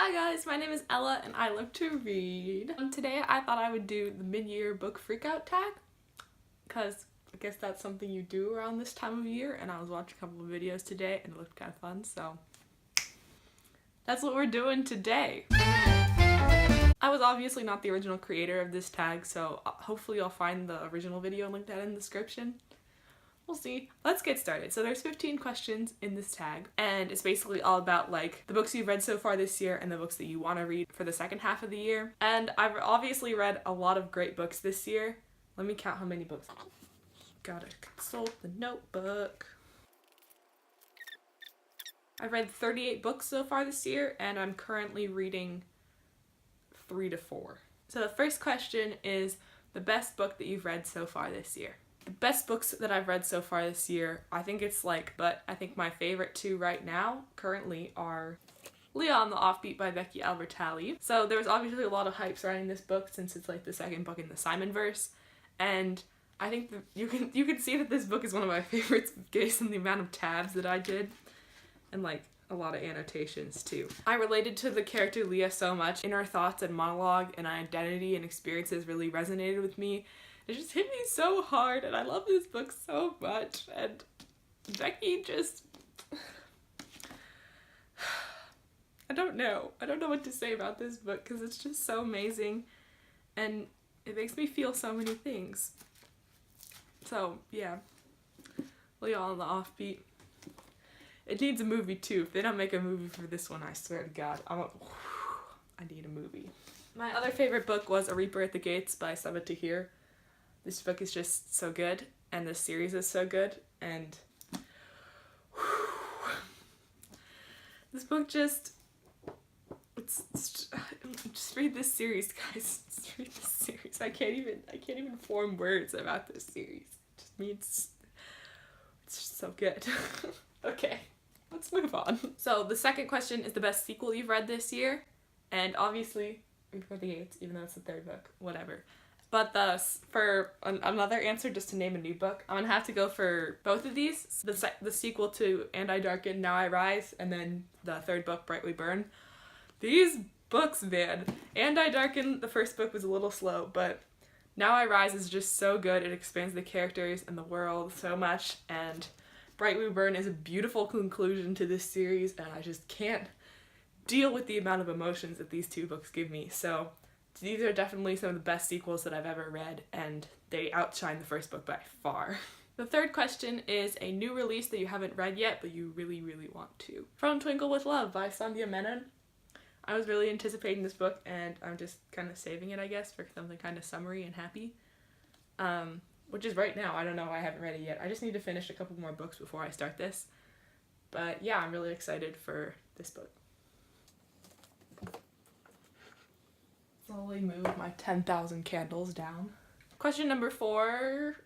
Hi guys, my name is Ella and I love to read. Today I thought I would do the mid-year book freakout tag because I guess that's something you do around this time of year, and I was watching a couple of videos today and it looked kind of fun, so that's what we're doing today. I was obviously not the original creator of this tag, so hopefully you'll find the original video and link that in the description. We'll see. Let's get started. So there's 15 questions in this tag, and it's basically all about like the books you've read so far this year and the books that you want to read for the second half of the year. And I've obviously read a lot of great books this year. Let me count how many books. Gotta consult the notebook. I've read 38 books so far this year, and I'm currently reading 3 to 4. So the first question is the best book that you've read so far this year. The best books that I've read so far this year, I think my favorite two right now currently are Leah on the Offbeat by Becky Albertalli. So there was obviously a lot of hype surrounding this book since it's like the second book in the Simon verse, and I think that you can see that this book is one of my favorites based on the amount of tabs that I did and like a lot of annotations too. I related to the character Leah so much, and her thoughts and monologue and identity and experiences really resonated with me. It just hit me so hard, and I love this book so much, and Becky just... I don't know what to say about this book because it's just so amazing, and it makes me feel so many things. So, yeah. Leah on the Offbeat. It needs a movie too. If they don't make a movie for this one, I swear to God, I need a movie. My other favorite book was A Reaper at the Gates by Sabaa Tahir. This book is just so good, and this series is so good, and this book just read this series, guys. Just read this series. I can't even form words about this series. It just means it's just so good. Okay, let's move on. So the second question is the best sequel you've read this year, and obviously Reaper at the Gates, even though it's the third book, whatever. But for another answer, just to name a new book, I'm gonna have to go for both of these. The sequel to And I Darken, Now I Rise, and then the third book, Bright We Burn. These books, man. And I Darken, the first book, was a little slow, but Now I Rise is just so good. It expands the characters and the world so much, and Bright We Burn is a beautiful conclusion to this series, and I just can't deal with the amount of emotions that these two books give me. So these are definitely some of the best sequels that I've ever read, and they outshine the first book by far. The third question is a new release that you haven't read yet, but you really, really want to. From Twinkle with Love by Sandhya Menon. I was really anticipating this book, and I'm just kind of saving it, I guess, for something kind of summery and happy. Which is right now. I don't know, I haven't read it yet. I just need to finish a couple more books before I start this. But yeah, I'm really excited for this book. Slowly move my 10,000 candles down. Question number four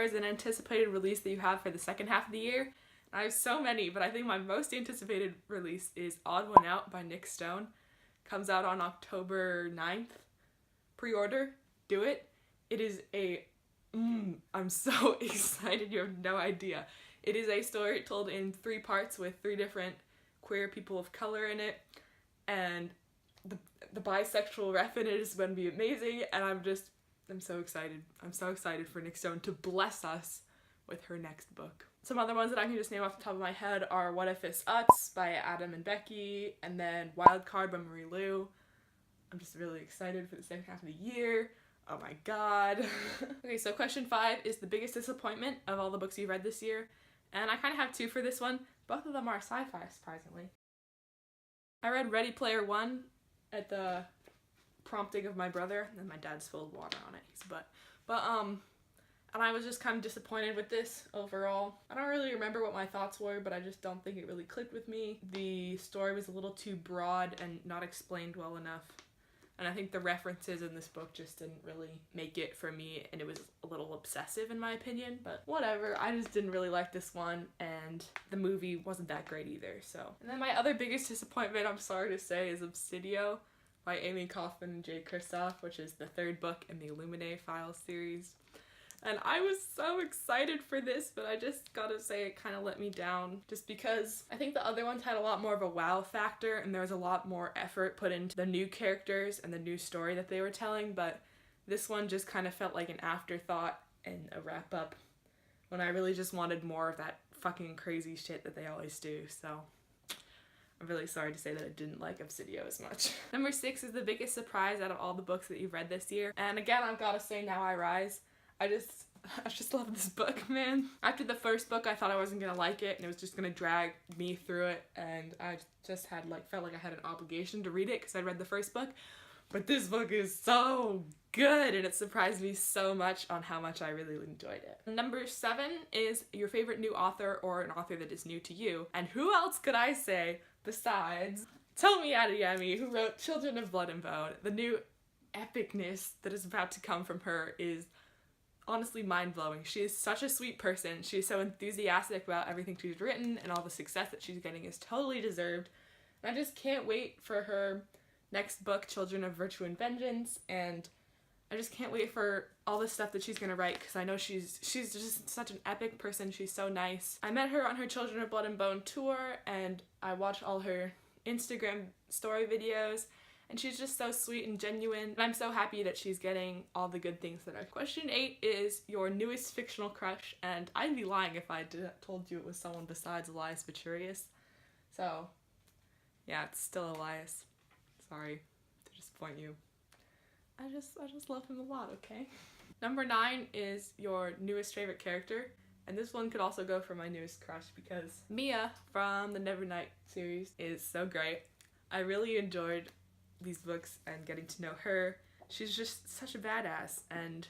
is an anticipated release that you have for the second half of the year. I have so many, but I think my most anticipated release is Odd One Out by Nick Stone. Comes out on October 9th. Pre-order. Do it. It is I'm so excited, you have no idea. It is a story told in 3 parts with 3 different queer people of color in it, and the bisexual ref in it is going to be amazing, and I'm so excited. I'm so excited for Nick Stone to bless us with her next book. Some other ones that I can just name off the top of my head are What If It's Us by Adam and Becky, and then Wild Card by Marie Lu. I'm just really excited for the second half of the year. Oh my god. Okay, so question 5 is the biggest disappointment of all the books you've read this year, and I kind of have 2 for this one. Both of them are sci-fi, surprisingly. I read Ready Player One at the prompting of my brother, and then my dad spilled water on it. He's a butt. And I was just kind of disappointed with this overall. I don't really remember what my thoughts were, but I just don't think it really clicked with me. The story was a little too broad and not explained well enough. And I think the references in this book just didn't really make it for me, and it was a little obsessive in my opinion, but whatever. I just didn't really like this one, and the movie wasn't that great either, so. And then my other biggest disappointment, I'm sorry to say, is Obsidio by Amy Kaufman and Jay Kristoff, which is the third book in the Illuminae Files series. And I was so excited for this, but I just gotta say it kind of let me down just because I think the other ones had a lot more of a wow factor and there was a lot more effort put into the new characters and the new story that they were telling, but this one just kind of felt like an afterthought and a wrap up when I really just wanted more of that fucking crazy shit that they always do. So I'm really sorry to say that I didn't like Obsidio as much. Number 6 is the biggest surprise out of all the books that you've read this year. And again, I've gotta say Now I Rise. I just love this book, man. After the first book, I thought I wasn't gonna like it and it was just gonna drag me through it, and I just had felt like I had an obligation to read it because I read the first book. But this book is so good and it surprised me so much on how much I really enjoyed it. Number 7 is your favorite new author or an author that is new to you. And who else could I say besides Tomi Adeyemi, who wrote Children of Blood and Bone. The new epicness that is about to come from her is honestly mind-blowing. She is such a sweet person. She is so enthusiastic about everything she's written, and all the success that she's getting is totally deserved. And I just can't wait for her next book, Children of Virtue and Vengeance, and I just can't wait for all the stuff that she's gonna write because I know she's just such an epic person. She's so nice. I met her on her Children of Blood and Bone tour, and I watched all her Instagram story videos, and she's just so sweet and genuine, and I'm so happy that she's getting all the good things that are. Question 8 is your newest fictional crush, and I'd be lying if I told you it was someone besides Elias Viturius. So, yeah, it's still Elias. Sorry to disappoint you. I just love him a lot, okay? Number 9 is your newest favorite character, and this one could also go for my newest crush because Mia from the Nevernight series is so great. I really enjoyed these books and getting to know her. She's just such a badass and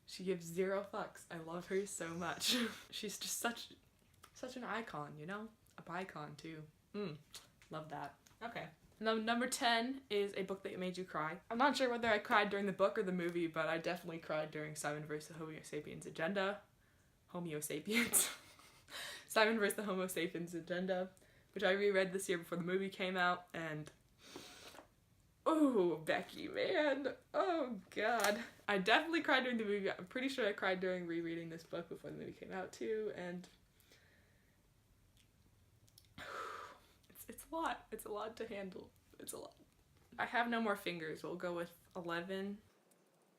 she gives zero fucks. I love her so much. She's just such an icon, you know? A bicon too. Love that. Okay. Number 10 is a book that made you cry. I'm not sure whether I cried during the book or the movie, but I definitely cried during Simon vs. the Homo Sapiens Agenda. Homo Sapiens. Simon vs. the Homo Sapiens Agenda, which I reread this year before the movie came out, and oh, Becky, man. Oh, God. I definitely cried during the movie. I'm pretty sure I cried during rereading this book before the movie came out, too, and it's a lot. It's a lot to handle. It's a lot. I have no more fingers. We'll go with 11.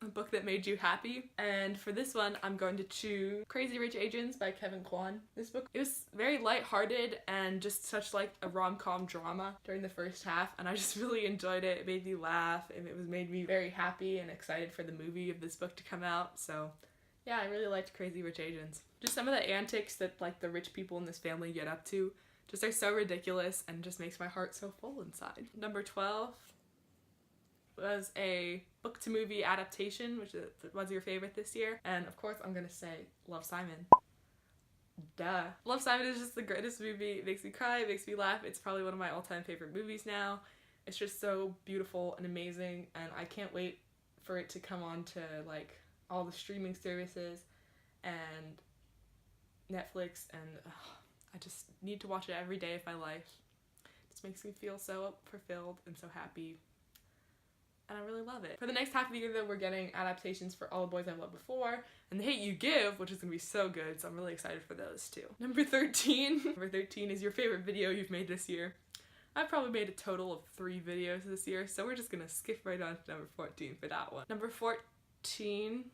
A book that made you happy. And for this one, I'm going to choose Crazy Rich Asians by Kevin Kwan. This book, it was very lighthearted and just such like a rom-com drama during the first half, and I just really enjoyed it. It made me laugh, and it made me very happy and excited for the movie of this book to come out. So yeah, I really liked Crazy Rich Asians. Just some of the antics that like the rich people in this family get up to just are so ridiculous and just makes my heart so full inside. Number 12 was a book to movie adaptation, which was your favorite this year, and of course I'm gonna say Love, Simon. Duh. Love, Simon is just the greatest movie. It makes me cry, it makes me laugh. It's probably one of my all-time favorite movies now. It's just so beautiful and amazing, and I can't wait for it to come on to like all the streaming services and Netflix, and I just need to watch it every day of my life. It just makes me feel so fulfilled and so happy. And I really love it. For the next half of the year, though, we're getting adaptations for All the Boys I've Loved Before and The Hate You Give, which is going to be so good, so I'm really excited for those, too. Number 13. Number 13 is your favorite video you've made this year. I've probably made a total of 3 videos this year, so we're just going to skip right on to number 14 for that one. Number 14,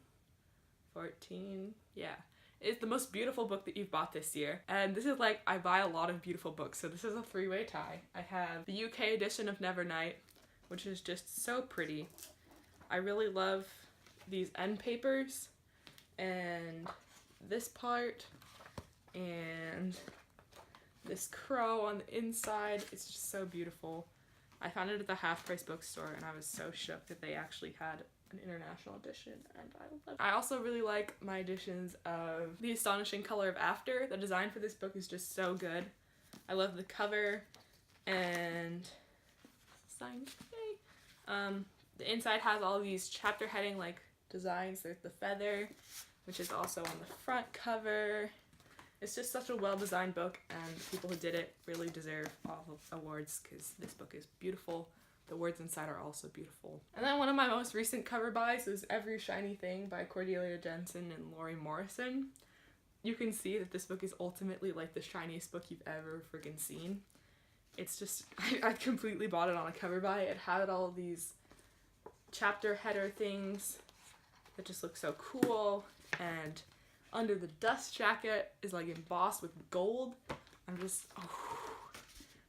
yeah, is the most beautiful book that you've bought this year. And this is like, I buy a lot of beautiful books, so this is a 3-way tie. I have the UK edition of Nevernight, which is just so pretty. I really love these end papers and this part and this crow on the inside. It's just so beautiful. I found it at the half-price bookstore and I was so shook that they actually had an international edition, and I love it. I also really like my editions of The Astonishing Color of After. The design for this book is just so good. I love the cover and signed. The inside has all these chapter heading like designs. There's the feather, which is also on the front cover. It's just such a well-designed book, and the people who did it really deserve all the awards because this book is beautiful, the words inside are also beautiful. And then one of my most recent cover buys is Every Shiny Thing by Cordelia Jensen and Lori Morrison. You can see that this book is ultimately like the shiniest book you've ever freaking seen. It's just, I completely bought it on a cover buy. It had all these chapter header things that just look so cool, and under the dust jacket is like embossed with gold. I'm just,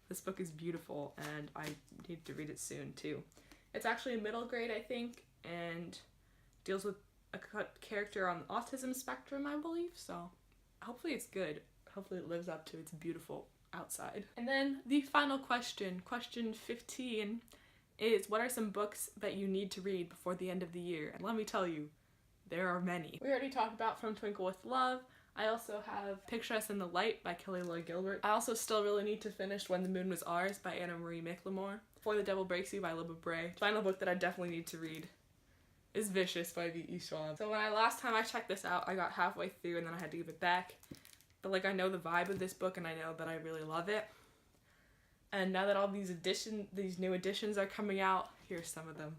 this book is beautiful and I need to read it soon too. It's actually a middle grade, I think, and deals with a character on the autism spectrum, I believe, so hopefully it's good. Hopefully it lives up to its beautiful outside. And then the final question, question 15, is what are some books that you need to read before the end of the year? And let me tell you, there are many. We already talked about From Twinkle with Love. I also have Picture Us in the Light by Kelly Lloyd Gilbert. I also still really need to finish When the Moon Was Ours by Anna Marie McLemore. Before the Devil Breaks You by Libba Bray. The final book that I definitely need to read is Vicious by V.E. Schwab. So last time I checked this out, I got halfway through and then I had to give it back. But like, I know the vibe of this book and I know that I really love it. And now that all these new editions are coming out, here's some of them.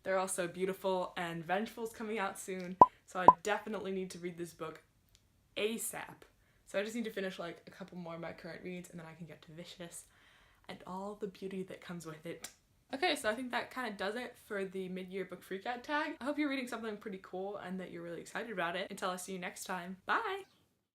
They're all so beautiful, and Vengeful's coming out soon, so I definitely need to read this book ASAP. So I just need to finish like a couple more of my current reads and then I can get to Vicious and all the beauty that comes with it. Okay, so I think that kind of does it for the mid-year book freakout tag. I hope you're reading something pretty cool and that you're really excited about it. Until I see you next time, bye!